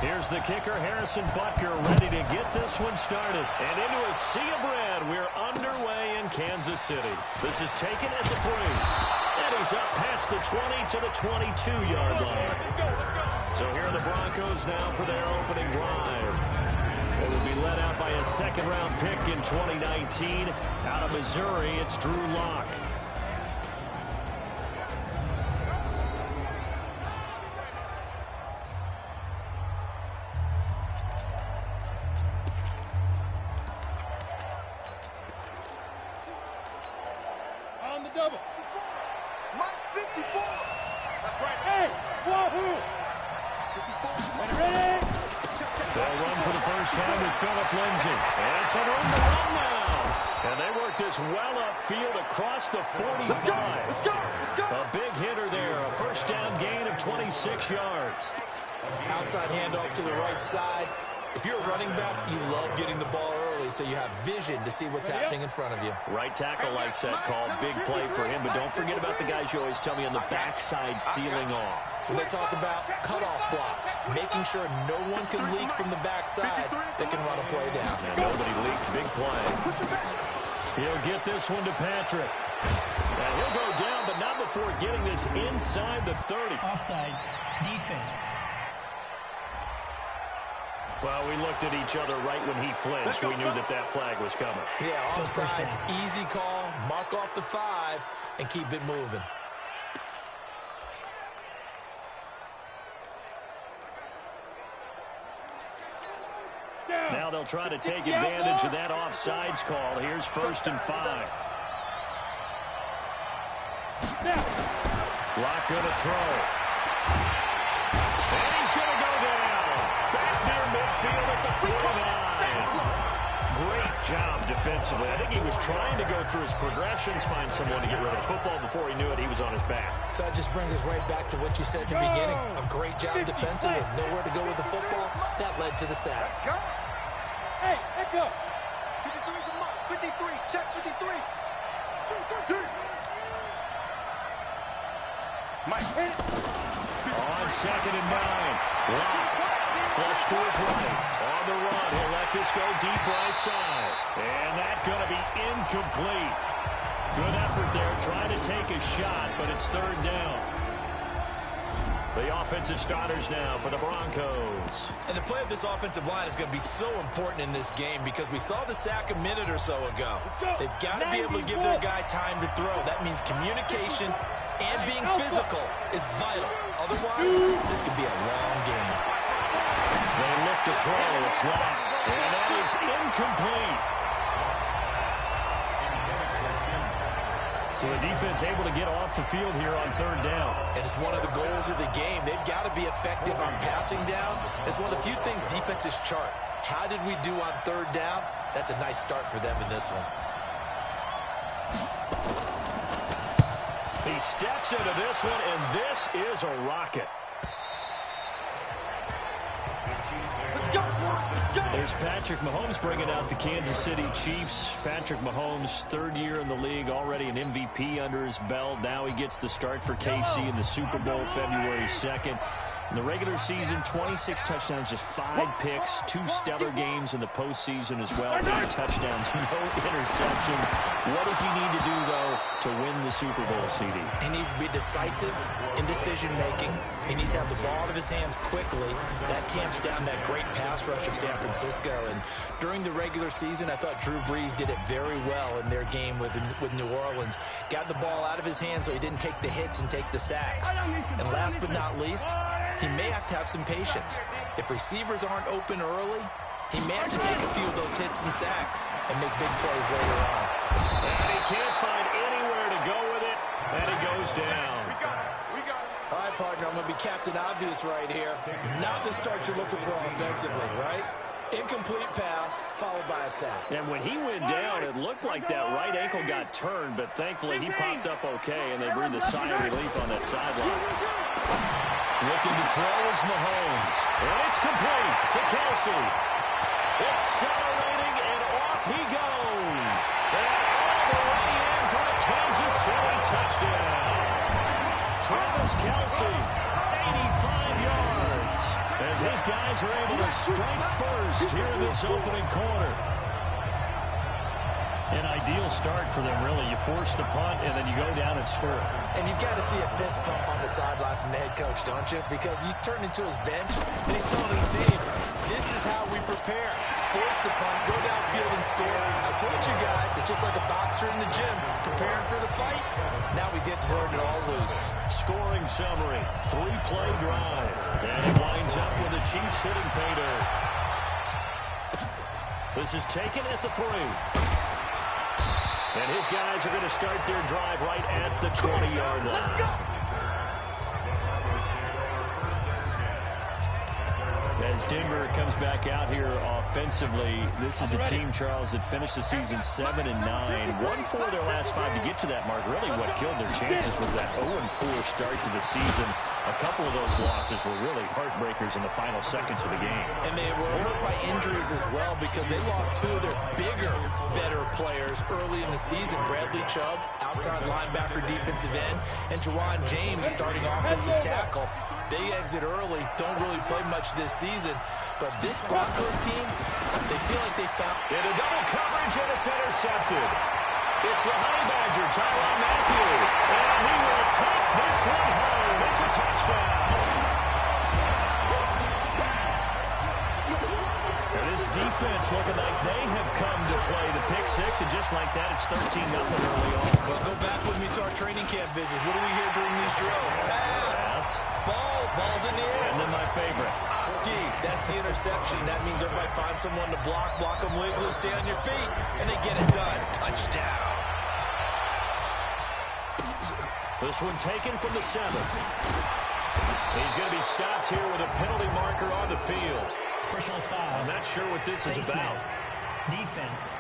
Here's the kicker, Harrison Butker, ready to get this one started. And into a sea of red, we're underway in Kansas City. This is taken at the 3. And he's up past the 20 to the 22-yard line. So here are the Broncos now for their opening drive. They will be led out by a second-round pick in 2019. Out of Missouri, it's Drew Lock. On the double. Mike 54. That's right. Hey, wahoo! 54. Ready? They'll run for the first time with Phillip Lindsay. And it's a room to run now. And they work this well upfield across the 45. Let's go. Let's go. Let's go. A big hitter there. A first down gain of 26 yards. Outside handoff to the right side. If you're a running back, you love getting the ball early so you have vision to see what's happening in front of you. Right tackle likes that call. Big play for him. But don't forget about the guys you always tell me on the backside sealing off. When they talk about cutoff blocks, making sure no one can leak from the backside that can run a play down. And nobody leaked. Big play. He'll get this one to Patrick. And he'll go down, but not before getting this inside the 30. Offside. Defense. Well, we looked at each other right when he flinched. We knew that that flag was coming. Yeah, Still first offsides, down. easy call, mark off the 5, and keep it moving. Now they'll try to take advantage of that offsides call. Here's 1st and 5. Lock going to throw. And he's going to go down. Back near midfield at the 49. Great job defensively. I think he was trying to go through his progressions, find someone to get rid of the football. Before he knew it, he was on his back. So that just brings us right back to what you said in the beginning. A great job defensively. Nowhere to go with the football. That led to the sack. Let's go. Hey, let go. 53 for Mike. 53. Check 53. Mike. On 2nd and 9. Lock. Flush to his right. On the run. He'll let this go deep right side. And that's going to be incomplete. Good effort there. Trying to take a shot, but it's 3rd down. The offensive starters now for the Broncos. And the play of this offensive line is going to be so important in this game because we saw the sack a minute or so ago. They've got to be able to give their guy time to throw. That means communication and being physical is vital. Otherwise, this could be a long game. They look to throw. It's locked. And that is incomplete. So the defense able to get off the field here on 3rd down. And it's one of the goals of the game. They've got to be effective on passing downs. It's one of the few things defenses chart. How did we do on 3rd down? That's a nice start for them in this one. He steps into this one, and this is a rocket. Let's go. Let's go. There's Patrick Mahomes bringing out the Kansas City Chiefs. Patrick Mahomes, 3rd year in the league, already an MVP under his belt. Now he gets the start for KC in the Super Bowl February 2nd. In the regular season, 26 touchdowns, just 5 picks, 2 stellar games in the postseason as well. 8 touchdowns, no interceptions. What does he need to do, though, to win the Super Bowl, CD? He needs to be decisive in decision-making. He needs to have the ball out of his hands quickly. That tamps down that great pass rush of San Francisco. And during the regular season, I thought Drew Brees did it very well in their game with New Orleans. Got the ball out of his hands so he didn't take the hits and take the sacks. And last but not least, he may have to have some patience. If receivers aren't open early, he may have to take a few of those hits and sacks and make big plays later on. And he can't find anywhere to go with it, and he goes down. We got it. All right, partner, I'm going to be Captain Obvious right here. Not the start you're looking for offensively, right? Incomplete pass, followed by a sack. And when he went down, it looked like that right ankle got turned, but thankfully he popped up okay, and they breathed a sigh of relief on that sideline. Looking to throw is Mahomes. And it's complete to Kelsey. Accelerating, and off he goes. And all the way in for a Kansas City touchdown. Travis Kelsey, 85 yards. As These guys are able to strike first here in this opening quarter. An ideal start for them, really. You force the punt, and then you go down and score. And you've got to see a fist pump on the sideline from the head coach, don't you? Because he's turned into his bench, and he's telling his team, this is how we prepare. Force the punt, go downfield and score. I told you guys, it's just like a boxer in the gym preparing for the fight. Now we get to turn it all loose. Scoring summary, 3-play drive. And it winds up with the Chiefs hitting pay dirt. This is taken at the 3. And his guys are going to start their drive right at the 20-yard line. Let's go. As Denver comes back out here offensively, this is a team, Charles, that finished the season 7-9. Won 4 of their last 5 to get to that mark. Really what killed their chances was that 0-4 start to the season. A couple of those losses were really heartbreakers in the final seconds of the game. And they were hurt by injuries as well because they lost 2 of their bigger, better players early in the season. Bradley Chubb, outside linebacker, defensive end, and Jawan James, starting offensive tackle. They exit early, don't really play much this season. But this Broncos team, they feel like they found... Into double coverage, and it's intercepted. It's the Honey Badger, Tyrann Mathieu. And he will take this one home. It's a touchdown. And this defense looking like they have come to play the pick 6. And just like that, it's 13-0 early on. Well, go back with me to our training camp visit. What do we hear during these drills? Pass. Ball's in the air. And then my favorite. Oski, that's the interception. That means everybody finds someone to block them legally, stay on your feet, and they get it done. Touchdown. This one taken from the 7. He's going to be stopped here with a penalty marker on the field. Personal foul. I'm not sure what this is about. Defense.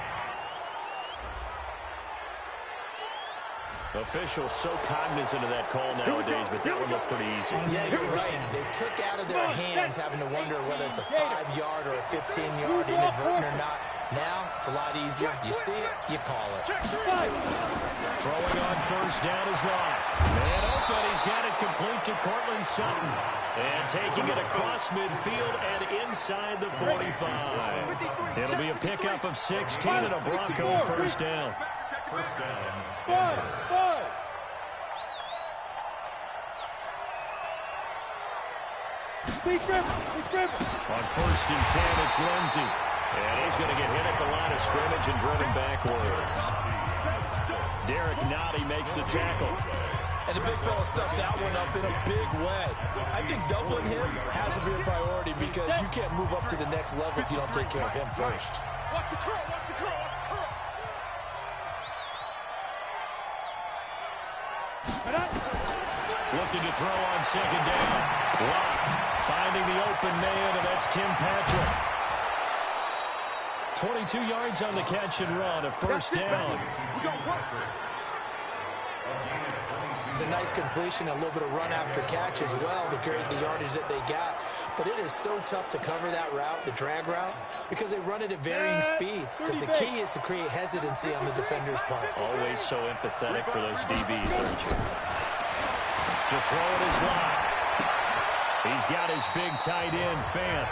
Officials so cognizant of that call nowadays, but that one looked pretty easy. Yeah, you're right. They took out of their hands having to wonder whether it's a 5-yard or a 15-yard, inadvertent or not. Now, it's a lot easier. You see it, you call it. Throwing on first down is Locke. And open, he's got it complete to Cortland Sutton. And taking it across midfield and inside the 45. It'll be a pickup of 16 and a Bronco first down. Five. On first and 10, it's Lindsey. And he's going to get hit at the line of scrimmage and driven backwards. Derek Nottie makes the tackle. And the big fella stuffed that one up in a big way. I think doubling him has to be a priority because you can't move up to the next level if you don't take care of him first. Watch the curl. Watch the curl. Watch the curl. Looking to throw on second down. Locke finding the open man, and that's Tim Patrick. 22 yards on the catch and run, a first down. It's a nice completion, a little bit of run after catch as well to create the yardage that they got. But it is so tough to cover that route, the drag route, because they run it at varying speeds. Because the key is to create hesitancy on the defender's part. Always so empathetic for those DBs, aren't you? To throw it is Locke. He's got his big tight end, Fant.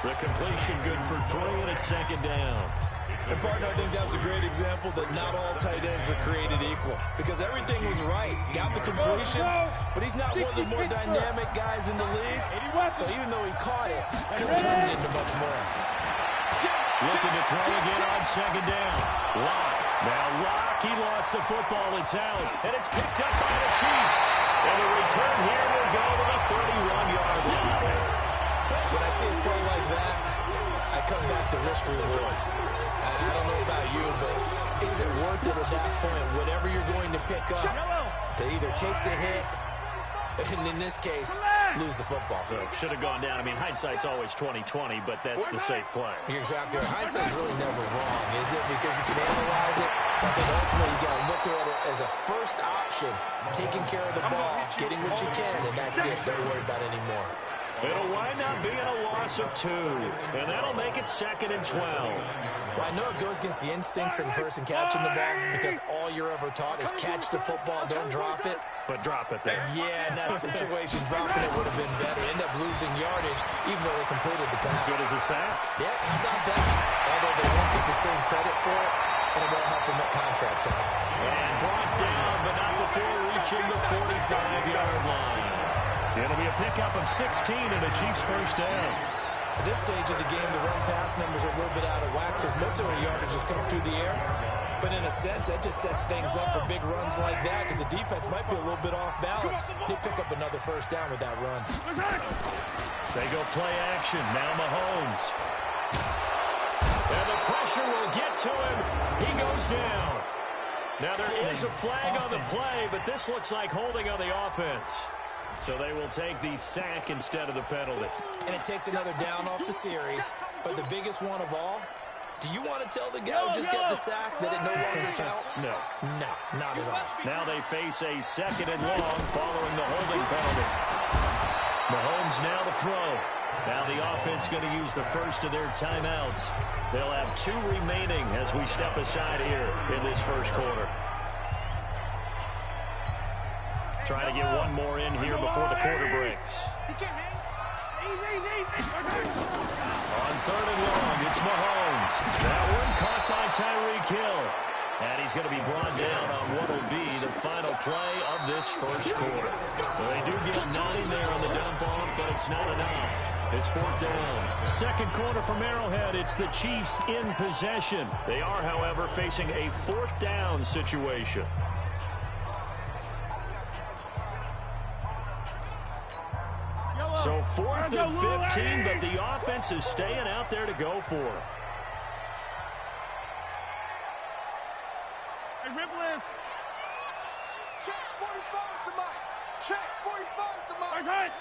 The completion good for 3, and it's second down. And, partner, I think that was a great example that not all tight ends are created equal. Because everything was right. Got the completion, but he's not one of the more dynamic guys in the league. So even though he caught it, couldn't turn it into much more. Looking to throw again on second down. Locke. Now Locke, he lost the football. It's out, and it's picked up by the Chiefs. And the return here will go to the 31-yard line. When I see a play like that, I come back to risk reward. I don't know about you, but is it worth it at that point, whatever you're going to pick up, to either take the hit, and in this case, lose the football? Should have gone down. I mean, hindsight's always 20/20, but that's the safe play. You're exactly right. Hindsight's really never wrong, is it? Because you can analyze it, but then ultimately you got to look at it as a first option, taking care of the ball, getting what you can, and that's it. Don't worry about it anymore. It'll wind up being a loss of 2, and that'll make it 2nd and 12. Well, I know it goes against the instincts of the person catching the ball because all you're ever taught is catch the football, don't drop it. But drop it there. Yeah, in that situation, dropping it would have been better. End up losing yardage, even though they completed the pass. Good as a sack. Yeah, he's not bad. Although they won't get the same credit for it, and it won't help him at contract time. And brought down, but not before reaching the 45-yard line. It'll be a pickup of 16 and the Chiefs' first down. At this stage of the game, the run-pass numbers are a little bit out of whack because most of the yardage is coming through the air. But in a sense, that just sets things up for big runs like that because the defense might be a little bit off balance. They pick up another first down with that run. They go play action. Now Mahomes. And the pressure will get to him. He goes down. Now there is a flag on the play, but this looks like holding on the offense. So they will take the sack instead of the penalty. And it takes another down off the series. But the biggest one of all, do you want to tell the guy who just got the sack that it no longer counts? No. No, not at all. Now they face a 2nd and long following the holding penalty. Mahomes now to throw. Now the offense going to use the first of their timeouts. They'll have 2 remaining as we step aside here in this first quarter. Trying to get one more in here before the quarter breaks. On 3rd and long, it's Mahomes. That one caught by Tyreek Hill. And he's going to be brought down on what will be the final play of this first quarter. So they do get 9 there on the dump off, but it's not enough. It's 4th down. Second quarter from Arrowhead. It's the Chiefs in possession. They are, however, facing a 4th down situation. So 4th and 15, but the offense is staying out there to go for it. Hey, Ripple, check 45 to Mike. Check 45 to Mike. Check.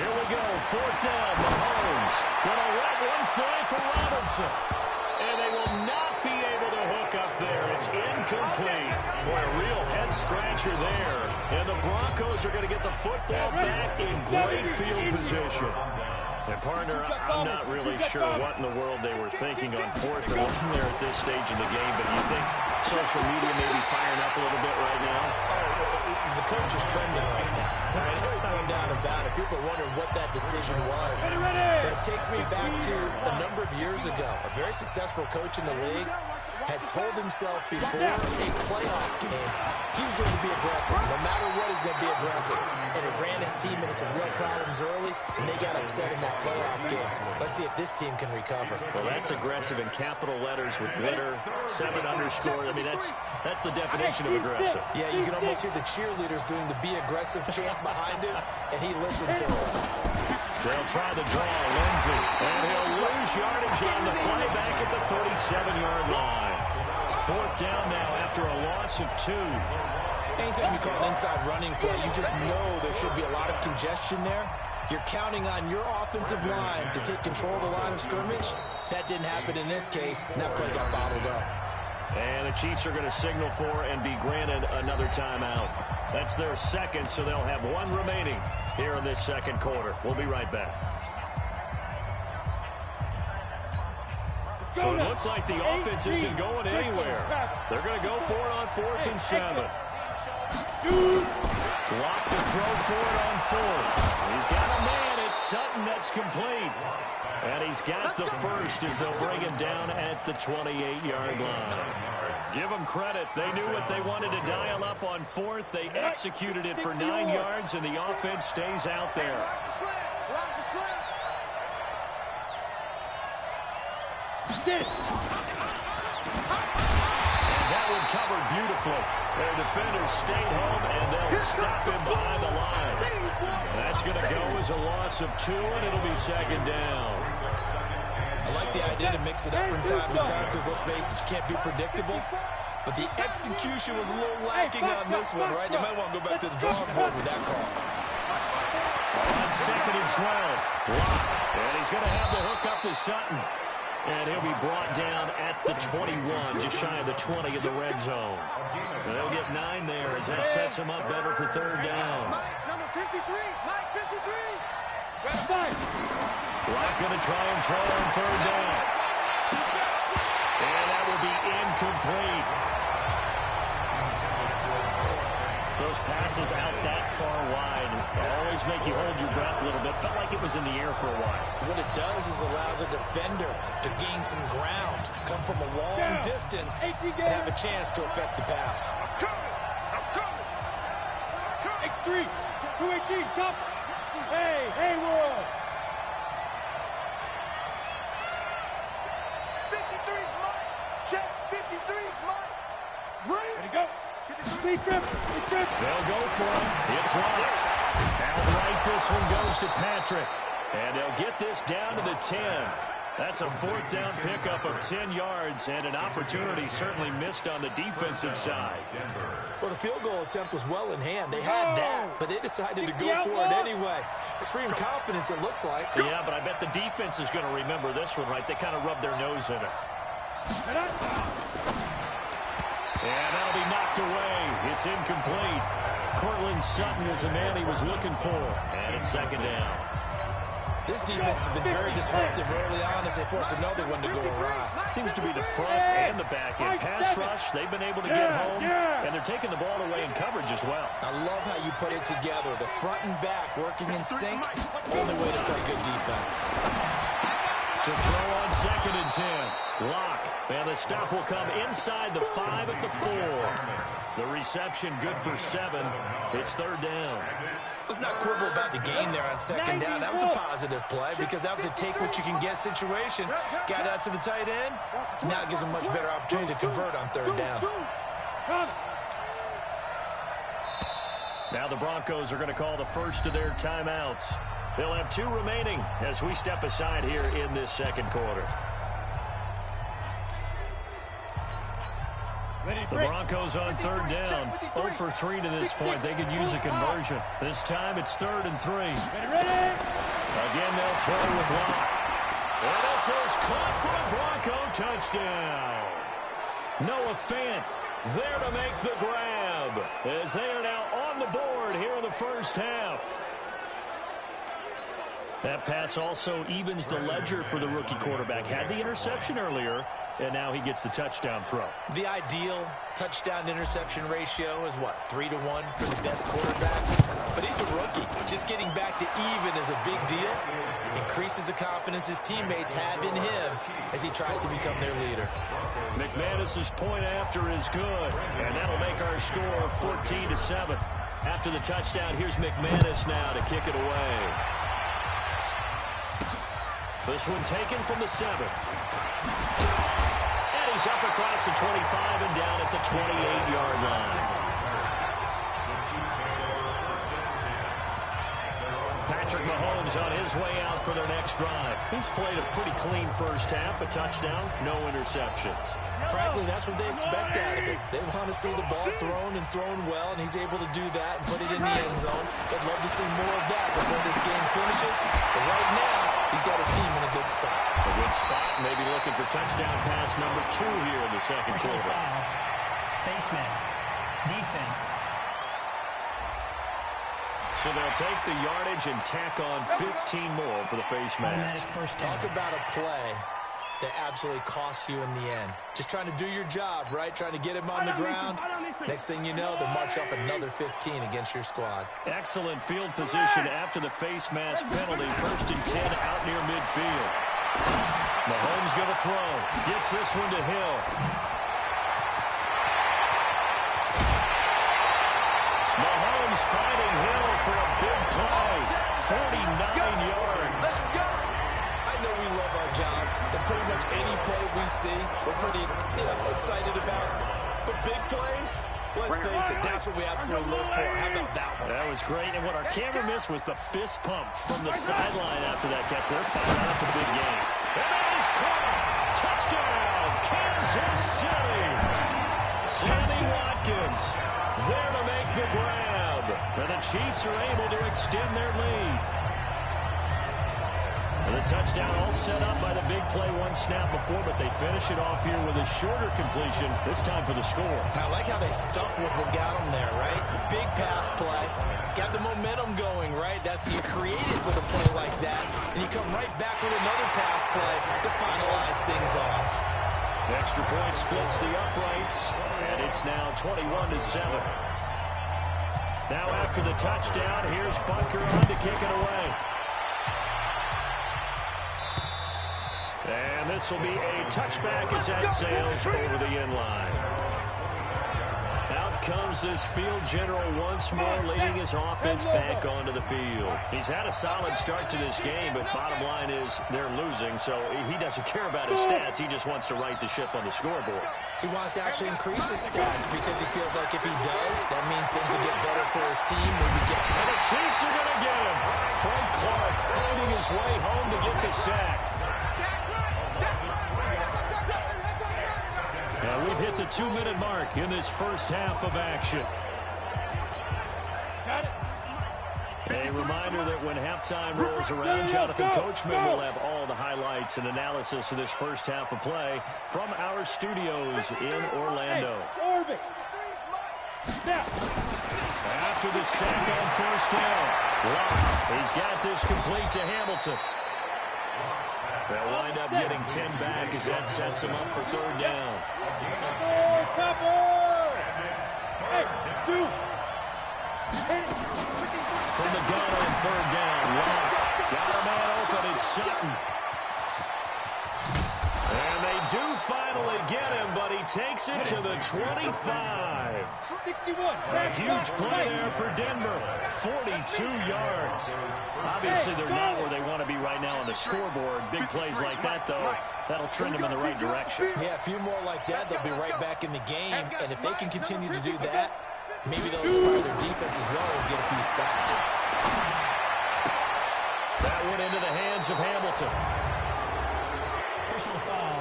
Here we go. 4th down. Mahomes gonna let one fly for Robinson. And they will not be able to hook up there. It's incomplete. Boy, a real head-scratcher there. And the Broncos are going to get the football back in great field position. And, partner, I'm not really sure what in the world they were thinking on 4th and 1 there at this stage in the game, but you think social media may be firing up a little bit right now? The coach is trending right now. Right? There's no doubt about it. People are wondering what that decision was. But it takes me back to a number of years ago. A very successful coach in the league had told himself before a playoff game he was going to be aggressive. No matter what, he's going to be aggressive. And it ran his team into some real problems early, and they got upset in that playoff game. Let's see if this team can recover. Well, that's aggressive in capital letters with glitter, 7 underscore. I mean, that's the definition of aggressive. Yeah, you can almost hear the cheerleaders doing the be aggressive chant behind him, and he listened to it. They'll try the draw, Lindsey, and he'll lose yardage on the play back at the 37-yard line. 4th down now after a loss of 2. Anytime you call an inside running play, you just know there should be a lot of congestion there. You're counting on your offensive line to take control of the line of scrimmage. That didn't happen in this case, and that play got bottled up. And the Chiefs are going to signal for and be granted another timeout. That's their 2nd, so they'll have 1 remaining here in this 2nd quarter. We'll be right back. So it looks like the offense isn't going anywhere. They're going to go for it on 4th and 7. Block to throw for it on 4th. He's got a man. It's Sutton that's complete. And he's got the first as they'll bring him down at the 28-yard line. Give them credit. They knew what they wanted to dial up on 4th. They executed it for 9 yards, and the offense stays out there. And that one covered beautifully. Their defenders stayed home, and they'll stop him behind the line. That's going to go as a loss of 2, and it'll be 2nd down. I like the idea to mix it up from time to time because, let's face it, you can't be predictable. But the execution was a little lacking on this one, right? You might want to go back to the drawing board with that call. On 2nd and 12. Lock. And he's going to have the hook up to Sutton. And he'll be brought down at the 21, just shy of the 20 in the red zone. And they'll get 9 there as that sets him up better for 3rd down. 53, Mike, 53. Block going to try and throw on third down. And that will be incomplete. Those passes out that far wide always make you hold your breath a little bit. Felt like it was in the air for a while. What it does is allows a defender to gain some ground, come from a long distance, and have a chance to affect the pass. X3, 218, chop. Hey, Hayward. 53's Mike. Check, 53's Mike. Green. Ready to go. Big grip. They'll go for him. It's Locke. Outright, this one goes to Patrick. And they'll get this down to the 10. That's a fourth down pickup of 10 yards, and an opportunity certainly missed on the defensive side. Well, the field goal attempt was well in hand. They had that, but they decided to go for it anyway. Extreme confidence, it looks like. Yeah, but I bet the defense is going to remember this one, right? They kind of rubbed their nose in it. And that'll be knocked away. It's incomplete. Cortland Sutton is the man he was looking for. And it's second down. This defense has been very disruptive early on as they force another one to go awry. Seems to be the front and the back end. Pass rush, they've been able to get home, and they're taking the ball away in coverage as well. I love how you put it together. The front and back working in sync. Only way to play good defense. To throw on second and 10. Locke. And the stop will come inside the 5 at the 4. The reception good for 7. It's third down. Let's not quibble about the gain there on second down. That was a positive play because that was a take-what-you-can-get situation. Got out to the tight end. Now it gives them much better opportunity to convert on third down. Now the Broncos are going to call the first of their timeouts. They'll have 2 remaining as we step aside here in this second quarter. The Broncos on third down. 0 for 3 to this point. They could use a conversion. This time it's 3rd and 3. Again, they'll throw with Locke. And this is caught for a Bronco touchdown. Noah Fant there to make the grab as they are now on the board here in the first half. That pass also evens the ledger for the rookie quarterback. Had the interception earlier, and now he gets the touchdown throw. The ideal touchdown-interception ratio is, what, 3-to-1 for the best quarterbacks? But he's a rookie. Just getting back to even is a big deal. Increases the confidence his teammates have in him as he tries to become their leader. McManus's point after is good, and that'll make our score 14-7. After the touchdown, here's McManus now to kick it away. This one taken from the 7. And he's up across the 25 and down at the 28-yard line. Patrick Mahomes on his way out for their next drive. He's played a pretty clean first half, a touchdown, no interceptions. Frankly, that's what they expect out of it. They want to see the ball thrown and thrown well, and he's able to do that and put it in the end zone. They'd love to see more of that before this game finishes. But right now, he's got his team in a good spot. A good spot, maybe looking for touchdown pass number 2 here in the second quarter. Foul. Face mask. Defense. So they'll take the yardage and tack on 15 more for the face Automatic mask. first down. Talk about a play that absolutely costs you in the end. Just trying to do your job, right? Trying to get him on the ground. Next thing you know, they'll march off another 15 against your squad. Excellent field position after the face mask penalty. 1st and 10 out near midfield. Mahomes going to throw. Gets this one to Hill. Mahomes finding Hill for a big play. 49 yards. I know we love our jobs, and pretty much any play we see, we're pretty, excited about. But big plays, let's face it, that's what we absolutely live for. How about that one? That was great, and what our camera missed was the fist pump from the sideline after that catch. They're finding out it's a big game. And that is caught. Touchdown, Kansas City. Sammy Watkins there to make the grab. And the Chiefs are able to extend their lead. The touchdown all set up by the big play one snap before, but they finish it off here with a shorter completion, this time for the score. I like how they stuck with what got them there, right? The big pass play, got the momentum going, right? That's you create it with a play like that, and you come right back with another pass play to finalize things off. The extra point splits the uprights, and it's now 21-7. Now after the touchdown, here's Butker on to kick it away. And this will be a touchback as that sails over the end line. Out comes this field general once more, leading his offense back onto the field. He's had a solid start to this game, but bottom line is they're losing, so he doesn't care about his stats. He just wants to right the ship on the scoreboard. He wants to actually increase his stats because he feels like if he does, that means things will get better for his team. And the Chiefs are going to get him. Frank Clark fighting his way home to get the sack. Now we've hit the 2-minute mark in this first half of action. A reminder that when halftime rolls around, Jonathan Coachman will have all the highlights and analysis of this first half of play from our studios in Orlando. After the sack on first down, he's got this complete to Hamilton. They'll wind up getting 10 back as that sets him up for third down. From the gun on third down, got a man open, it's Sutton. And they do finally get him, but he takes it to the 25. 61. A huge play there for Denver. 42 yards. Obviously, they're not where they want to be right now on the scoreboard. Big plays like that, though, that'll trend them in the right direction. Yeah, a few more like that, they'll be right back in the game. And if they can continue to do that, maybe they'll inspire their defense as well and get a few stops. That went into the hands of Hamilton. Personal foul,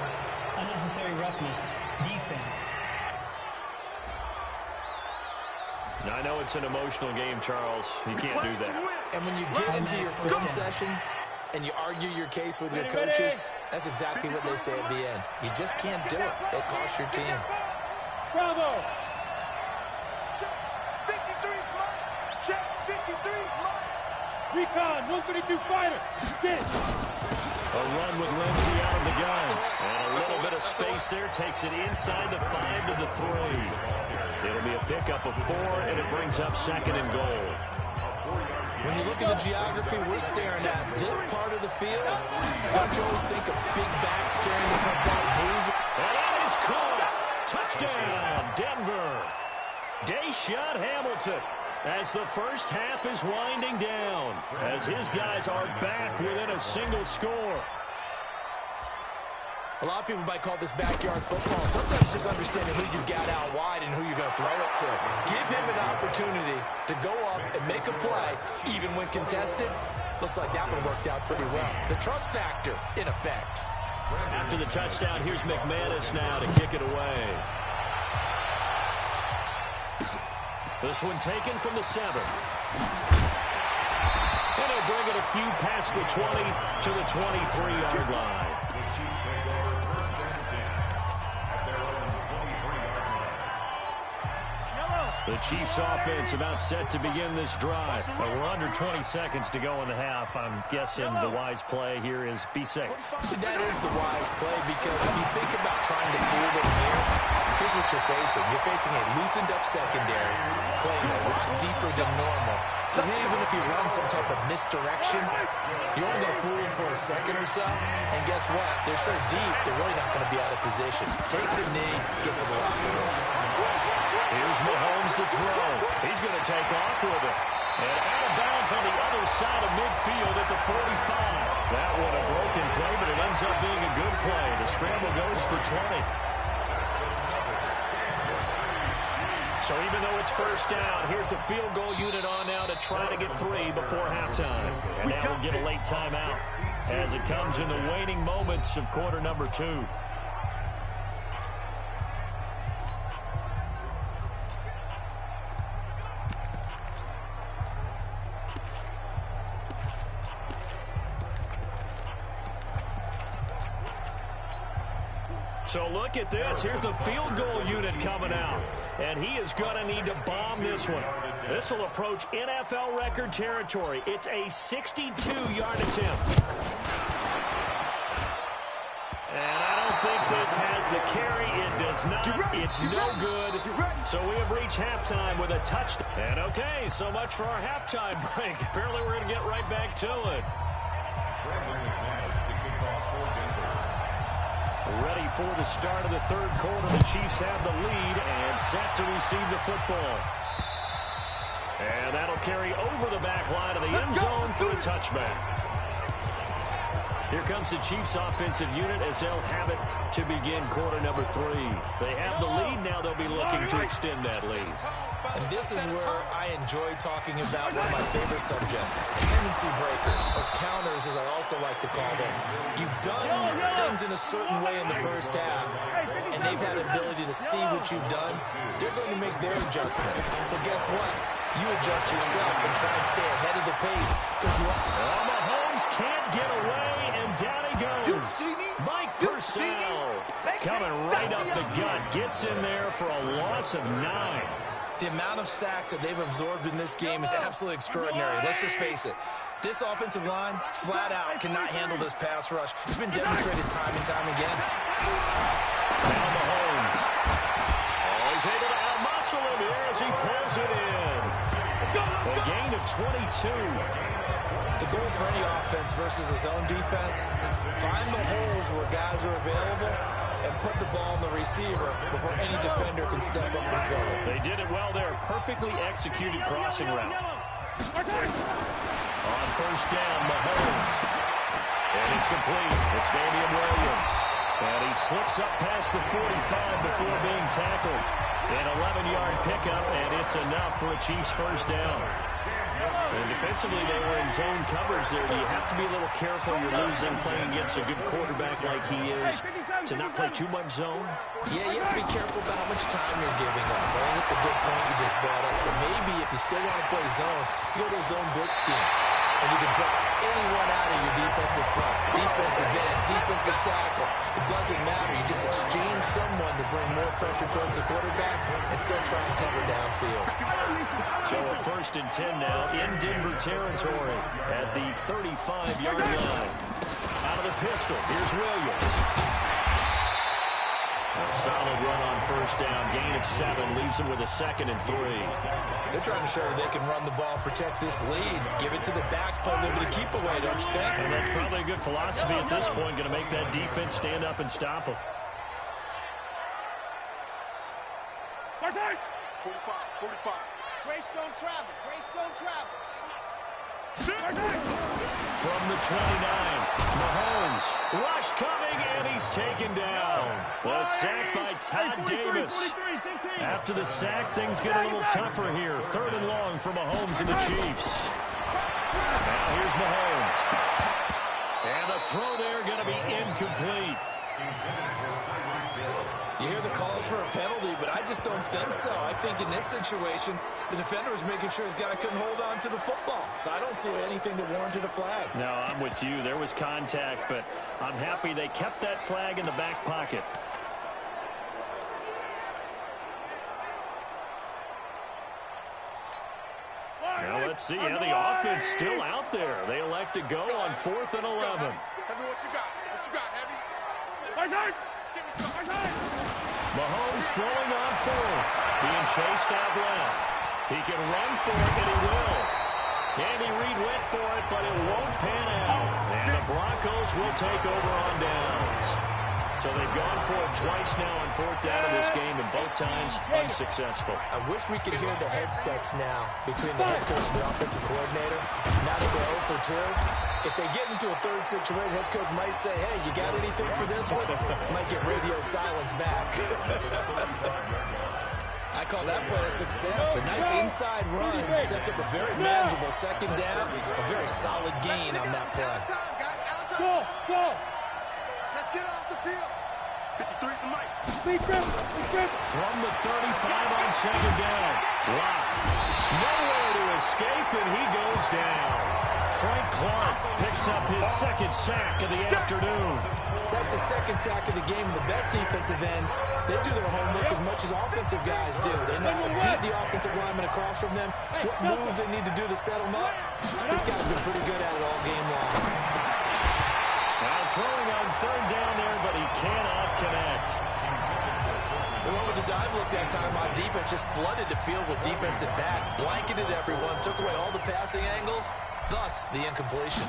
unnecessary roughness, defense. Now, I know it's an emotional game, Charles. You can't do that. And when you get into your film sessions and you argue your case with your coaches, that's exactly what they say at the end. You just can't do it. It costs your team. Bravo. Check 53 smart. Check 53 smart. Recon, 132 fighter. Get it. A run with Lindsey out of the gun. And a little bit of space there. Takes it inside the 5 to the 3. It'll be a pickup of 4, and it brings up second and goal. When you look at the geography we're staring at, this part of the field, don't you always think of big backs carrying the football, bruising? And that is caught. Touchdown, Denver. Deshaun Hamilton, as the first half is winding down, as his guys are back within a single score. A lot of people might call this backyard football. Sometimes just understanding who you got out wide and who you're going to throw it to. Give him an opportunity to go up and make a play, even when contested. Looks like that one worked out pretty well. The trust factor, in effect. After the touchdown, here's McManus now to kick it away. This one taken from the 7. And he'll bring it a few past the 20 to the 23-yard line. The Chiefs offense about set to begin this drive. We're under 20 seconds to go in the half. I'm guessing the wise play here is be safe. That is the wise play because if you think about trying to fool them here, here's what you're facing. You're facing a loosened up secondary, playing a lot deeper than normal. So even if you run some type of misdirection, you're only going to fool them for a second or so. And guess what? They're so deep, they're really not going to be out of position. Take the knee, get to the locker room. Here's Mahomes to throw. He's going to take off with it. And out of bounds on the other side of midfield at the 45. That one a broken play, but it ends up being a good play. The scramble goes for 20. So even though it's first down, here's the field goal unit on now to try to get 3 before halftime. And that will get a late timeout as it comes in the waning moments of quarter number 2. So look at this. Here's the field goal unit coming out. And he is going to need to bomb this one. This will approach NFL record territory. It's a 62-yard attempt. And I don't think this has the carry. It does not. It's no good. So we have reached halftime with a touchdown. And okay, so much for our halftime break. Apparently we're going to get right back to it. Ready for the start of the third quarter. The Chiefs have the lead and set to receive the football. And that'll carry over the back line of the end zone for a touchback. Here comes the Chiefs offensive unit as they'll have it to begin quarter number 3. They have the lead. Now they'll be looking to extend that lead. And this is where I enjoy talking about one of my favorite subjects, tendency breakers, or counters as I also like to call them. You've done things in a certain way in the first half, and they've had the ability to see what you've done. They're going to make their adjustments. So guess what? You adjust yourself and try and stay ahead of the pace because you are. Mahomes can't get away, and down he goes. Mike Purcell coming right up the gut. Gets in there for a loss of 9. The amount of sacks that they've absorbed in this game is absolutely extraordinary. Let's just face it. This offensive line, flat out, cannot handle this pass rush. It's been demonstrated time and time again. Now Mahomes. Oh, he's able to out-muscle him here as he pulls it in. A gain of 22. The goal for any offense versus a zone defense, find the holes where guys are available and put the ball in the receiver before any defender can step up and fill it. They did it well there. Perfectly executed crossing route. On first down, Mahomes. And it's complete. It's Damian Williams. And he slips up past the 45 before being tackled. An 11-yard pickup, and it's enough for a Chiefs first down. And defensively, they were in zone coverage there. You have to be a little careful. You're losing playing against a good quarterback like he is to not play too much zone. Yeah, you have to be careful about how much time you're giving up. I think it's a good point you just brought up. So maybe if you still want to play zone, you go to a zone blitz scheme. And you can drop anyone out of your defensive front, defensive end, defensive tackle. It doesn't matter. You just exchange someone to bring more pressure towards the quarterback and still try and cover downfield. So a 1st and 10 now in Denver territory at the 35-yard line. Out of the pistol, here's Williams. A solid run on first down. Gain of 7 leaves him with a 2nd and 3. They're trying to show they can run the ball, protect this lead, give it to the backs, play a little bit of keep away, don't you think? And that's probably a good philosophy at this point, going to make that defense stand up and stop them. 45, 45. Grace don't travel. Grace don't travel. From the 29, Mahomes. Rush coming, and he's taken down. A sack by Todd Davis. After the sack, things get a little tougher here. 3rd and long for Mahomes and the Chiefs. Now here's Mahomes. And the throw there going to be incomplete. You hear the calls for a penalty, but I just don't think so. I think in this situation, the defender was making sure his guy couldn't hold on to the football. So I don't see anything that warranted a flag. No, I'm with you. There was contact, but I'm happy they kept that flag in the back pocket. Now let's see how the offense still out there. They elect to go on 4th and 11. Heavy, what you got? What you got, Heavy? Mahomes throwing on 4th. Being chased out left. He can run for it, and he will. Andy Reid went for it, but it won't pan out. And the Broncos will take over on downs. So they've gone for it twice now on 4th down in this game, and both times unsuccessful. I wish we could hear the headsets now between the head coach and the offensive coordinator. Now that they're 0 for 2. If they get into a 3rd situation, head coach might say, hey, you got anything for this one? Might get radio silence back. I call that play a success. A nice inside run sets up a very manageable 2nd down. A very solid gain on that play. Go! Let's get off the field. 53 to Mike. From the 35 on 2nd down. Wow. Nowhere to escape, and he goes down. Frank Clark picks up his second sack of the afternoon. That's a second sack of the game. The best defensive ends, they do their homework as much as offensive guys do. They know how to beat the offensive lineman across from them, what moves they need to do to set them up. This guy's been pretty good at it all game long. Now throwing on third down there, but he cannot connect. They went with the dime look that time on defense, just flooded the field with defensive backs, blanketed everyone, took away all the passing angles, thus the incompletion.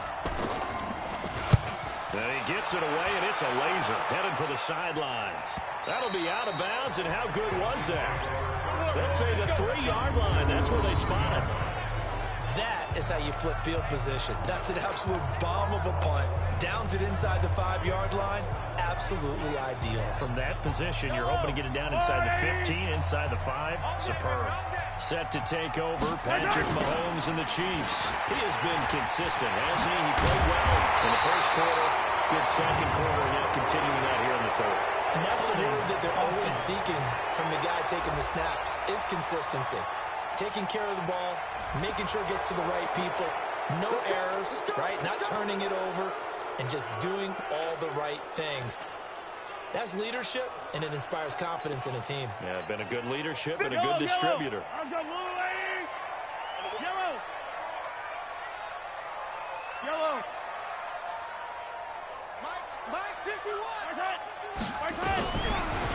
And he gets it away, and it's a laser headed for the sidelines. That'll be out of bounds, and how good was that? Let's say the 3-yard line. That's where they spot it. That is how you flip field position. That's an absolute bomb of a punt. Downs it inside the 5-yard line. Absolutely ideal. From that position, you're hoping to get it down inside the 15, inside the 5. Superb. Set to take over, Patrick Mahomes and the Chiefs. He has been consistent, hasn't he? He played well in the first quarter, good second quarter, and now continuing that here in the third. And that's the word that they're always seeking from the guy taking the snaps, is consistency. Taking care of the ball, making sure it gets to the right people, no errors, right? Not turning it over, and just doing all the right things. That's leadership, and it inspires confidence in a team. Yeah, been a good leadership and a good distributor. Yellow. Mike 51.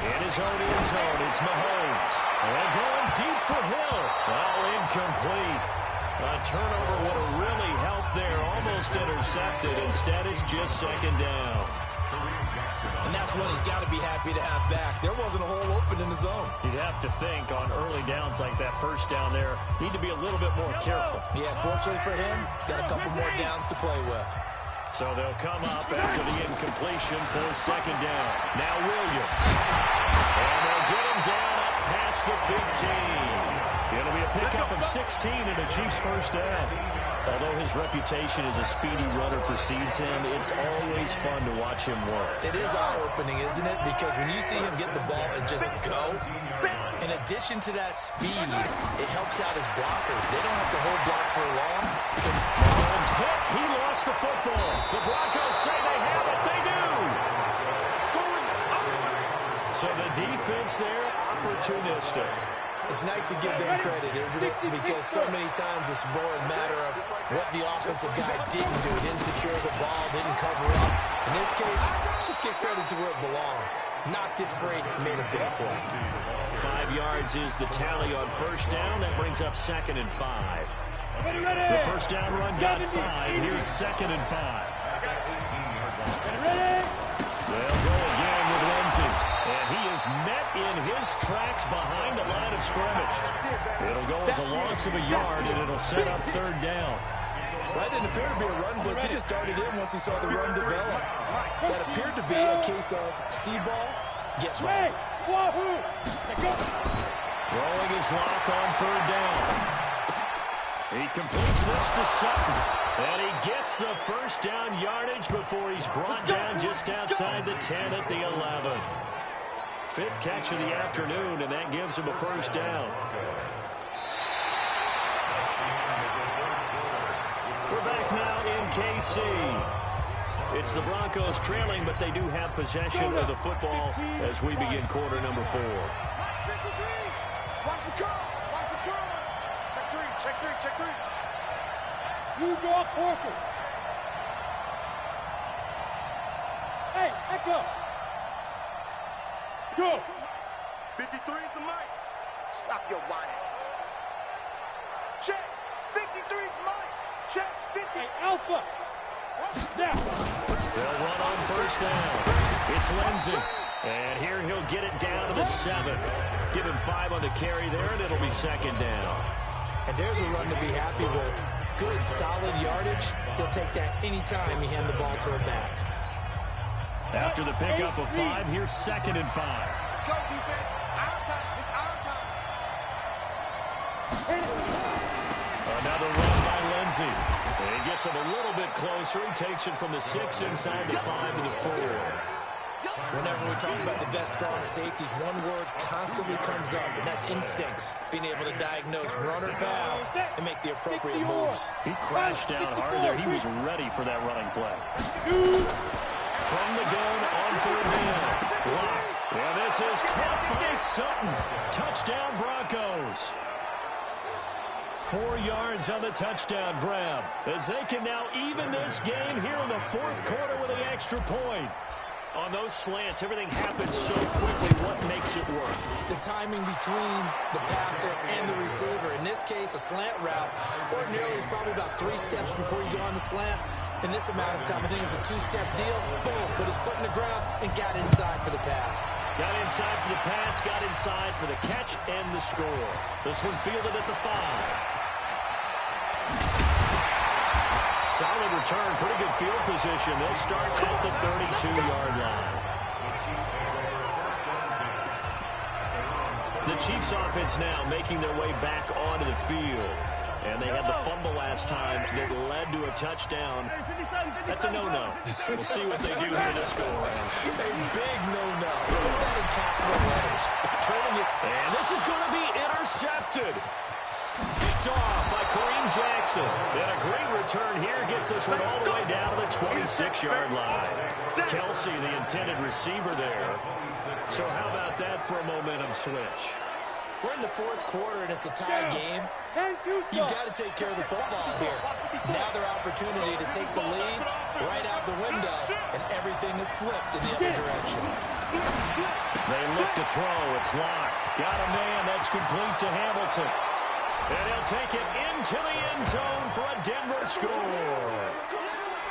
In his own end zone, it's Mahomes. And going deep for Hill. Well, incomplete. A turnover would have really helped there. Almost intercepted. Instead, it's just second down. And that's one he's got to be happy to have back. There wasn't a hole open in the zone. You'd have to think on early downs like that first down there, need to be a little bit more careful. Yeah, fortunately for him, got a couple more downs to play with. So they'll come up after the incompletion for second down. Now Williams. And they'll get him down up past the 15. It'll be a pickup of 16 and a Chiefs first down. Although his reputation as a speedy runner precedes him, it's always fun to watch him work. It is eye-opening, isn't it? Because when you see him get the ball and just go, in addition to that speed, it helps out his blockers. They don't have to hold blocks for long. Because Mahomes hit. He lost the football. The Broncos say they have it. They do. So the defense there, opportunistic. it's nice to give them credit, isn't it? Because so many times it's more a matter of what the offensive guy didn't do. Didn't secure the ball, didn't cover up. In this case, let's just give credit to where it belongs. Knocked it free, made a big play. 5 yards is the tally on first down. That brings up 2nd and 5. The first down run got 5. Here's 2nd and 5. They'll go again with Lindsey. And he is met in his tracks behind the line of scrimmage. It'll go as a loss of a yard, and it'll set up 3rd down. That didn't appear to be a run blitz. He just started in once he saw the run develop. That appeared to be a case of see ball, get ball. Throwing his lock on 3rd down. He completes this to Sutton. And he gets the first down yardage before he's brought down just outside the 10 at the 11. 5th catch of the afternoon, and that gives him a first down. We're back now in KC. It's the Broncos trailing, but they do have possession of the football as we begin quarter number 4. Watch the curl. Watch the curl. Check 3. Check 3. Check 3. Use your focus. Hey, echo. Go. 53 is the mic. Stop your whining. Check. 53 is mic. Check. 50. Hey, Alpha. Now. They'll run on first down. It's Lindsey. And here he'll get it down to the 7. Give him 5 on the carry there, and it'll be 2nd down. And there's a run to be happy with. Good, solid yardage. He'll take that anytime he hand the ball to a back. After the pickup of 5, here's 2nd and 5. Let's go, defense. Our time. It's our time. Another run by Lindsey. And he gets him a little bit closer. He takes it from the 6 inside the 5 to the 4. Whenever we talk about the best strong safeties, one word constantly comes up, and that's instincts. Being able to diagnose run or pass and make the appropriate moves. He crashed down hard there. He was ready for that running play. From the gun, on third down. Block. And this is caught by Sutton. Touchdown, Broncos. 4 yards on the touchdown grab, as they can now even this game here in the fourth quarter with an extra point. On those slants, everything happens so quickly. What makes it work? The timing between the passer and the receiver. In this case, a slant route. Ordinarily, it's probably about 3 steps before you go on the slant. In this amount of time, I think it was a 2-step deal. Boom, put his foot in the ground and got inside for the pass. Got inside for the pass, got inside for the catch and the score. This one fielded at the 5. Solid return, pretty good field position. They'll start at the 32-yard line. The Chiefs offense now making their way back onto the field. And they had the fumble last time that led to a touchdown. That's a no-no. We'll see what they do here this go-around. A big no-no. Put that in capital letters. Turning it. And this is going to be intercepted. Picked off by Kareem Jackson. And a great return here gets this one all the way down to the 26-yard line. Kelsey, the intended receiver there. So how about that for a momentum switch? We're in the fourth quarter, and it's a tie game. You've got to take care of the football here. Now their opportunity to take the lead right out the window, and everything is flipped in the other direction. They look to throw. It's locked. Got a man. That's complete to Hamilton. And he'll take it into the end zone for a Denver score.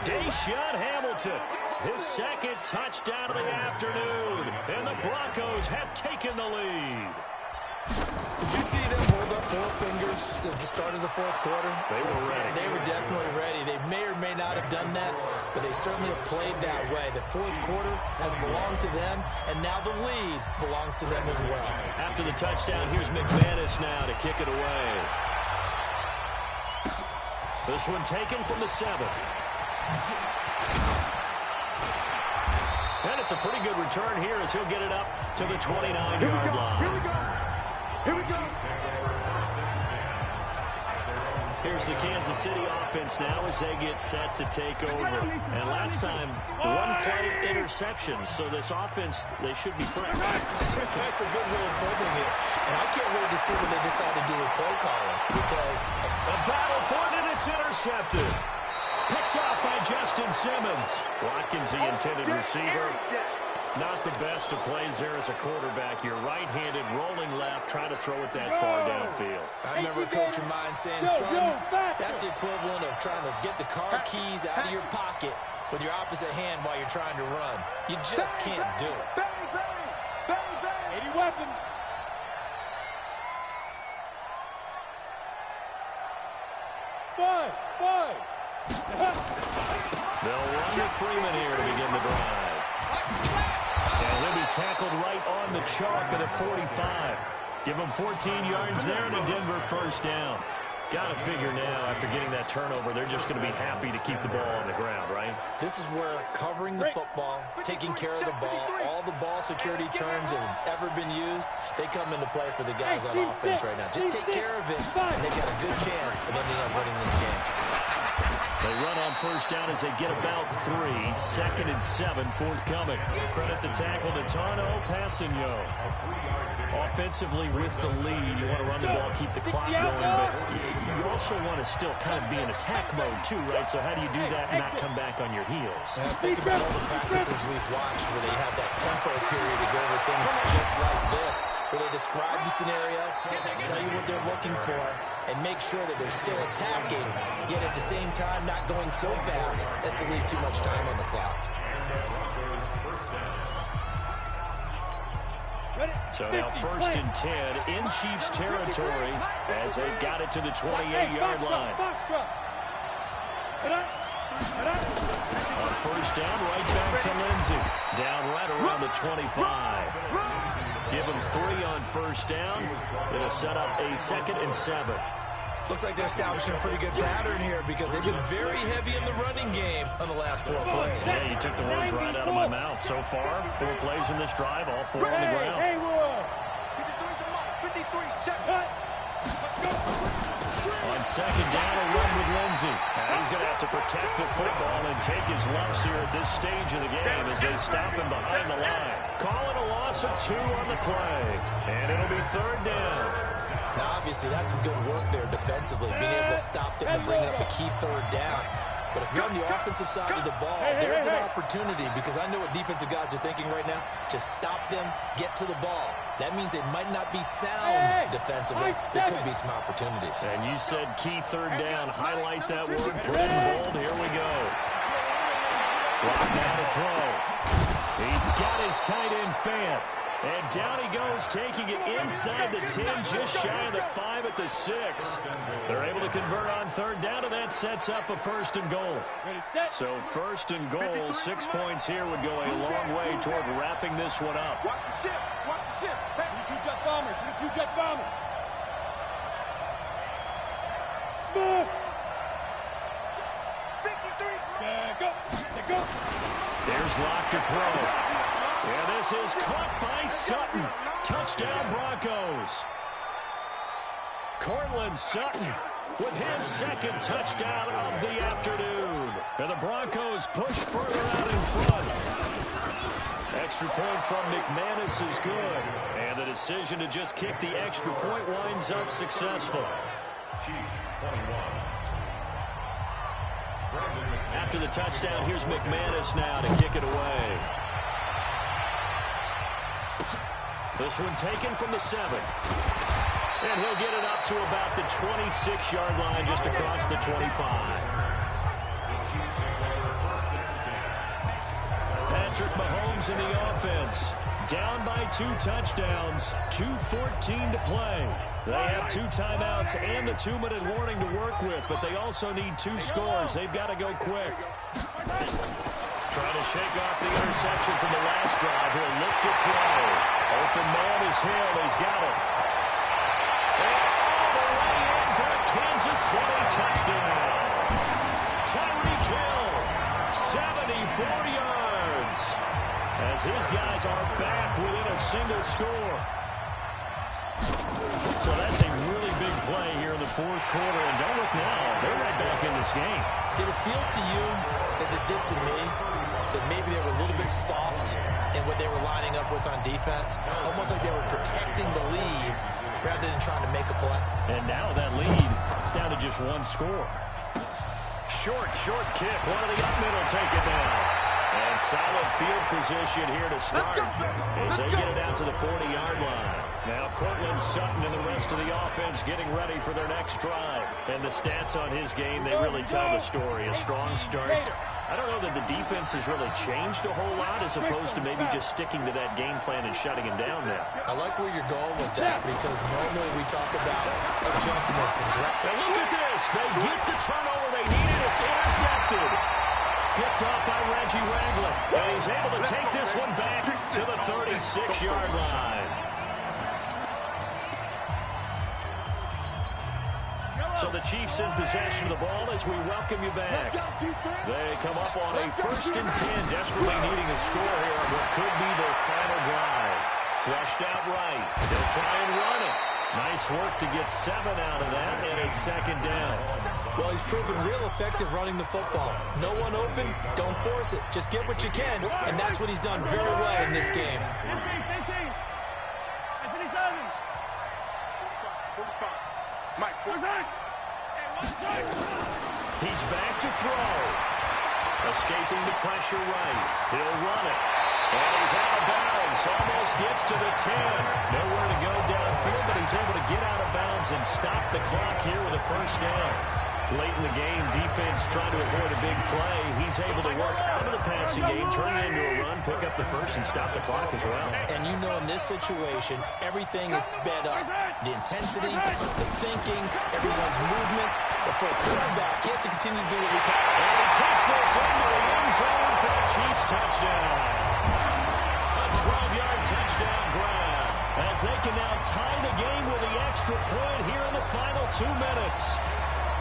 Deshaun Hamilton, his second touchdown of the afternoon. And the Broncos have taken the lead. Did you see them hold up 4 fingers at the start of the fourth quarter? They were ready. They were definitely ready. They may or may not have done that, but they certainly have played that way. The fourth quarter has belonged to them, and now the lead belongs to them as well. After the touchdown, here's McManus now to kick it away. This one taken from the 7. And it's a pretty good return here as he'll get it up to the 29-yard line. Here we go. Here we go. Here's the Kansas City offense now as they get set to take over. And last time, 1-play interceptions. So this offense, they should be fresh. That's a good way of framing it. And I can't wait to see what they decide to do with play calling. Because a battle for it, and it's intercepted. Picked off by Justin Simmons. Watkins, the intended receiver. Not the best of plays there as a quarterback. You're right-handed, rolling left, trying to throw it that far downfield. I remember a coach of mine saying, son, that's the equivalent of trying to get the car keys out of your pocket with your opposite hand while you're trying to run. You just can't do it. Bang, bang, bang, bang. 80 weapon. Five. They'll run to Freeman here to begin the drive. And he'll be tackled right on the chalk at the 45. Give him 14 yards there and a Denver first down. Got to figure now, after getting that turnover, they're just going to be happy to keep the ball on the ground, right? This is where covering the football, taking care of the ball, all the ball security terms that have ever been used, they come into play for the guys on offense right now. Just take care of it, and they've got a good chance of ending up winning this game. They run on first down as they get about 3. 2nd and 7 forthcoming. Credit the tackle to Tano Passigno. Offensively with the lead, you want to run the ball, keep the clock going, but you also want to still kind of be in attack mode too, right? So how do you do that and not come back on your heels? Think about all the practices we've watched where they have that tempo period to go over things just like this, where they describe the scenario, tell you what they're looking for, and make sure that they're still attacking, yet at the same time not going so fast as to leave too much time on the clock. So now 1st and 10 in Chiefs territory as they've got it to the 28-yard line. On first down, right back to Lindsey. Down right around the 25. Give him 3 on first down. It'll set up a 2nd and 7. Looks like they're establishing a pretty good pattern here because they've been very heavy in the running game on the last 4 plays. Yeah, you took the words right out of my mouth. So far, 4 plays in this drive, all 4 on the ground. 53, check. On second down, a run with Lindsey. And he's going to have to protect the football and take his lumps here at this stage of the game as they stop him behind the line. Calling a loss of 2 on the play. And it'll be 3rd down. Now, obviously, that's some good work there defensively, being able to stop them and bringing up a key 3rd down. But if you're on the offensive side of the ball, there's an opportunity because I know what defensive guys are thinking right now. Just stop them, get to the ball. That means they might not be sound defensively. There could be some opportunities. And you said key 3rd down. Highlight that word. Red and bold. Here we go. Block now to throw. He's got his tight end Fant. And down he goes, taking it inside the 10, just shy of the 5 at the 6. They're able to convert on 3rd down, and that sets up a 1st and goal. So 1st and goal, 6 points here would go a long way toward wrapping this one up. Watch the ship. Watch the ship. Hey. We 2 jet bombers. We 2 jet bombers. Smooth. 53. Go. Go. There's Locke to throw. And this is caught by Sutton. Touchdown, Broncos. Cortland Sutton with his 2nd touchdown of the afternoon. And the Broncos push further out in front. Extra point from McManus is good. And the decision to just kick the extra point winds up successful. After the touchdown, here's McManus now to kick it away. This one taken from the 7. And he'll get it up to about the 26-yard line, just across the 25. Patrick Mahomes in the offense. Down by 2 touchdowns, 2:14 to play. They have 2 timeouts and the 2-minute warning to work with, but they also need 2 scores. They've got to go quick. Trying to shake off the interception from the last drive. He'll look to throw. Open man is Hill. He's got it. And all the way in for a Kansas City touchdown. Tyreek Hill, 74 yards. As his guys are back within a single score. So that's a really big play here in the 4th quarter. And don't look now. They're right back in this game. Did it feel to you, as it did to me, that maybe they were a little bit soft in what they were lining up with on defense? Almost like they were protecting the lead rather than trying to make a play. And now that lead is down to just 1 score. Short kick. One of the up middle take it down. And solid field position here to start as they get it out to the 40-yard line. Now Cortland Sutton and the rest of the offense getting ready for their next drive. And the stats on his game, they really tell the story. A strong start. I don't know that the defense has really changed a whole lot as opposed to maybe just sticking to that game plan and shutting him down now. I like where you're going with that because normally we talk about adjustments and draft. And look at this. They get the turnover they needed. It's intercepted. Picked off by Reggie Ragland. And he's able to take this one back to the 36-yard line. So the Chiefs in possession of the ball as we welcome you back. They come up on a 1st and 10, desperately needing a score here on what could be their final drive. Flushed out right. They'll try and run it. Nice work to get 7 out of that, and it's 2nd down. Well, he's proven real effective running the football. No one open, don't force it. Just get what you can, and that's what he's done very well in this game. Mike, he's back to throw. Escaping the pressure right. He'll run it. And he's out of bounds. Almost gets to the 10. Nowhere to go downfield, but he's able to get out of bounds and stop the clock here with a 1st down. Late in the game, defense trying to avoid a big play. He's able to work out of the passing game, turn it into a run, pick up the 1st, and stop the clock as well. And you know in this situation, everything is sped up. The intensity, the thinking, everyone's movement. But for a quarterback, he has to continue to do what he can. And he takes this into the end zone for a Chiefs touchdown. A 12-yard touchdown grab as they can now tie the the game with the extra point here in the final 2 minutes.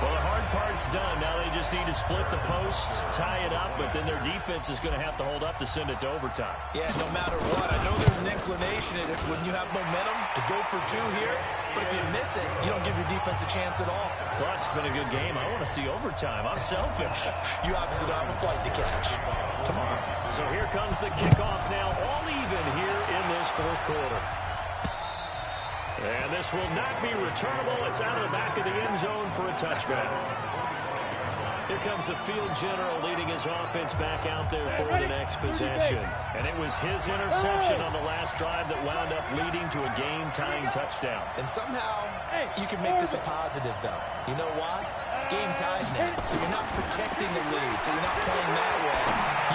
Well, the hard part's done. Now they just need to split the post, tie it up, but then their defense is going to have to hold up to send it to overtime. Yeah, no matter what. I know there's an inclination in it when you have momentum to go for 2 here, but if you miss it, you don't give your defense a chance at all. Plus, it's been a good game. I want to see overtime. I'm selfish. You obviously don't have a flight to catch tomorrow. So here comes the kickoff now, all even here in this fourth quarter. And this will not be returnable. It's out of the back of the end zone for a touchback. Here comes the field general leading his offense back out there for the next possession. And it was his interception on the last drive that wound up leading to a game-tying touchdown. And somehow, you can make this a positive, though. You know why? Game tied now. So you're not protecting the lead. So you're not playing that way.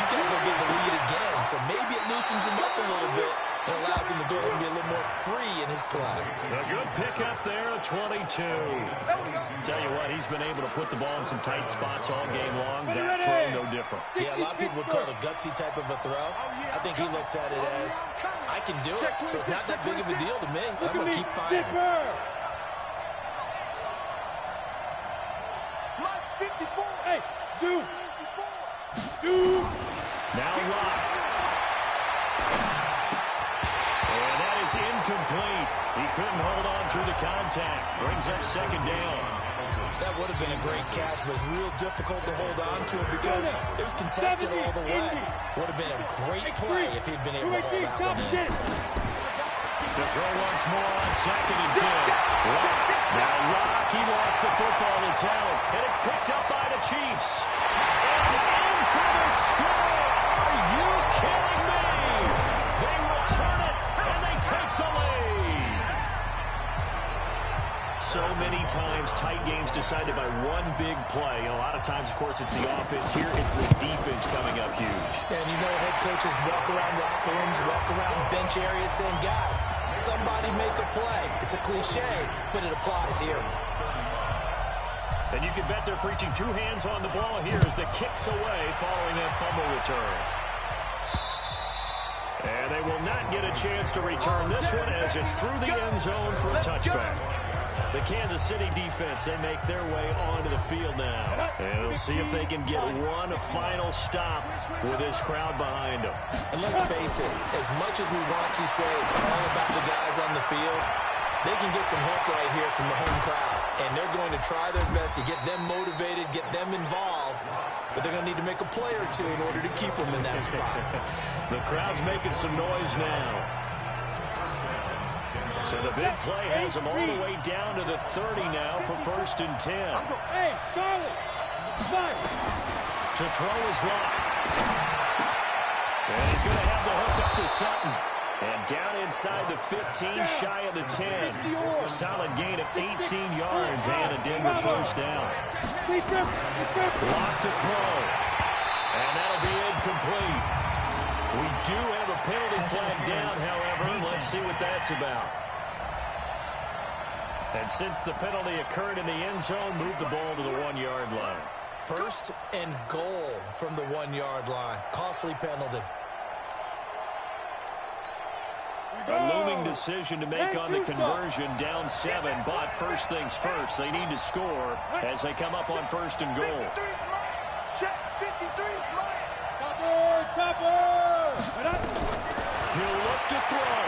You got to go get the lead again. So maybe it loosens him up a little bit. It allows him to go ahead and be a little more free in his play. A good pickup there, a 22. Tell you what, he's been able to put the ball in some tight spots all game long. That throw, no different. Yeah, a lot of people would call it a gutsy type of a throw. I think he looks at it as, I can do it, so it's not that big of a deal to me. I'm going to keep firing. Hey, Zoo. Now Rock. And that is incomplete. He couldn't hold on through the contact. Brings up second down. That would have been a great catch, but it's real difficult to hold on to it because it was contested all the way. Would have been a great play if he'd been able to hold that one in. To throw once more on second and 10. Now Rock, he wants the football to tell. And it's picked up by the Chiefs. And in for the score. Are you kidding me? They return it, and they take the lead. So many times, tight games decided by one big play. A lot of times, of course, it's the offense. Here, it's the defense coming up huge. And you know head coaches walk around locker rooms, walk around bench areas saying, guys, somebody make a play. It's a cliche, but it applies here. And you can bet they're preaching 2 hands on the ball here as the kick's away following that fumble return. And they will not get a chance to return this one as it's through the end zone for a touchback. The Kansas City defense, they make their way onto the field now. And we'll see if they can get one final stop with this crowd behind them. And let's face it, as much as we want to say it's all about the guys on the field, they can get some help right here from the home crowd. And they're going to try their best to get them motivated, get them involved. But they're going to need to make a play or two in order to keep them in that spot. The crowd's making some noise now. So the big play has them all the way down to the 30 now for 1st and 10. Hey, Charlie. To throw is locked. And he's going to have the hook up to Sutton. And down inside the 15, shy of the 10. Solid gain of 18 yards and a Denver first down. Locked to throw. And that'll be incomplete. We do have a penalty flag down, however. Let's see what that's about. And since the penalty occurred in the end zone, move the ball to the 1-yard line. 1st and goal from the 1-yard line. Costly penalty. A looming decision to make on the conversion, down 7. But first things first, they need to score as they come up on 1st and goal. Check 53. Topper. He'll look to throw.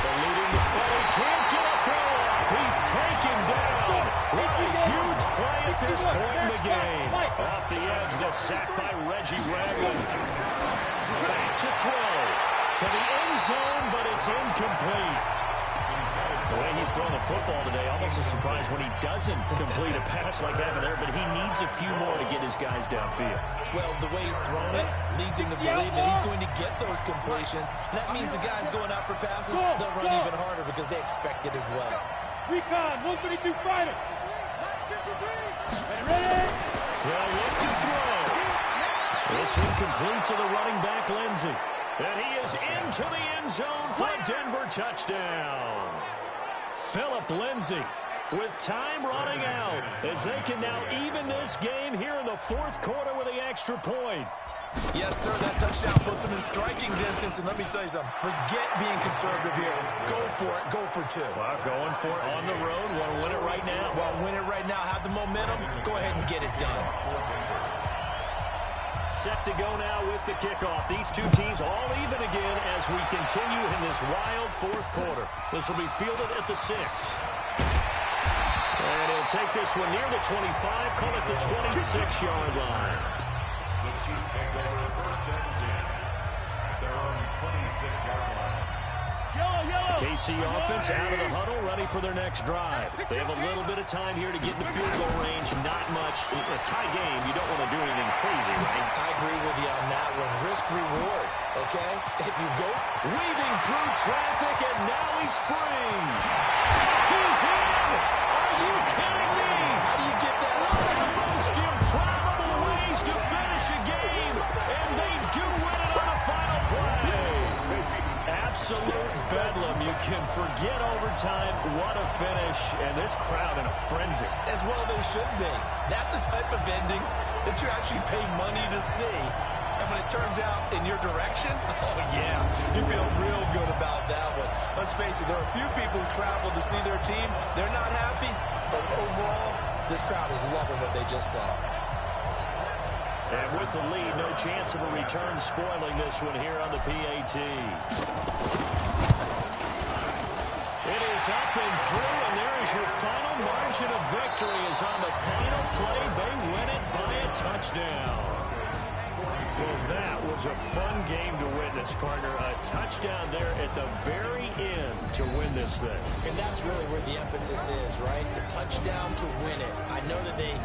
Eluding the play, can't get a throw up. He's taken down. What a huge play at this point in the game. Off the edge, the sack by Reggie Ragland. Back to throw. To the end zone, but it's incomplete. The way he's throwing the football today, almost a surprise when he doesn't complete a pass like that there, but he needs a few more to get his guys downfield. Well, the way he's thrown it leads him to believe that he's going to get those completions. And that means the guys going out for passes, they'll run even harder because they expect it as well. Recon, 132 fighter. Ready? Well, look to throw. This one complete to the running back, Lindsey. And he is into the end zone for a Denver touchdown. Phillip Lindsay with time running out, as they can now even this game here in the fourth quarter with the extra point. Yes, sir, that touchdown puts them in striking distance, and let me tell you something, forget being conservative here. Go for it, go for two. Well, going for it on the road, want to win it right now? Well, win it right now, have the momentum, go ahead and get it done. Set to go now with the kickoff. These two teams all even again as we continue in this wild fourth quarter. This will be fielded at the 6. And he'll take this one near the 25, call it the 26-yard line. The Chiefs take over first and 10. Their own 26-yard line. KC offense out of the huddle, ready for their next drive. They have a little bit of time here to get into field goal range. Not much. A tie game, you don't want to do anything crazy, right? I agree with you on that one. Risk-reward, okay? If you go weaving through traffic, and now he's free. He's in! Are you kidding me? How do you get that One of the most improbable ways to finish a game, and they do win it on the final play. Absolute bedlam. You can forget overtime. What a finish. And this crowd in a frenzy. As well they should be. That's the type of ending that you actually pay money to see. And when it turns out in your direction, oh yeah, you feel real good about that one. Let's face it, there are a few people who travel to see their team. They're not happy, but overall, this crowd is loving what they just saw. And with the lead, no chance of a return spoiling this one here on the PAT. It is up and through, and there is your final margin of victory. Is on the final play. They win it by a touchdown. Well, that was a fun game to witness, partner. A touchdown there at the very end to win this thing. And that's really where the emphasis is, right? The touchdown to win it. I know that they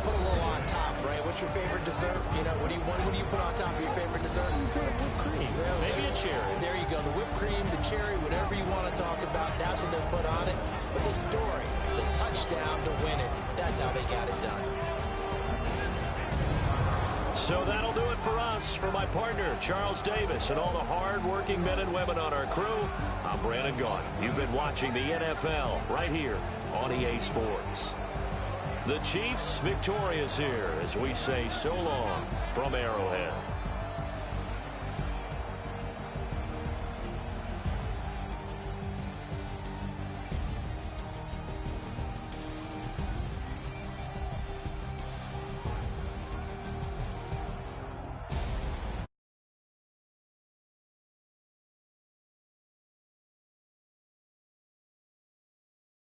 put a little on top, right? What's your favorite dessert? You know, what do you put on top of your favorite dessert? Whipped cream. Maybe a cherry. There you go. The whipped cream, the cherry, whatever you want to talk about, that's what they put on it. But the story, the touchdown to win it, that's how they got it done. So that'll do it for us. For my partner, Charles Davis, and all the hard-working men and women on our crew, I'm Brandon Gaudin. You've been watching the NFL right here on EA Sports. The Chiefs victorious here as we say so long from Arrowhead.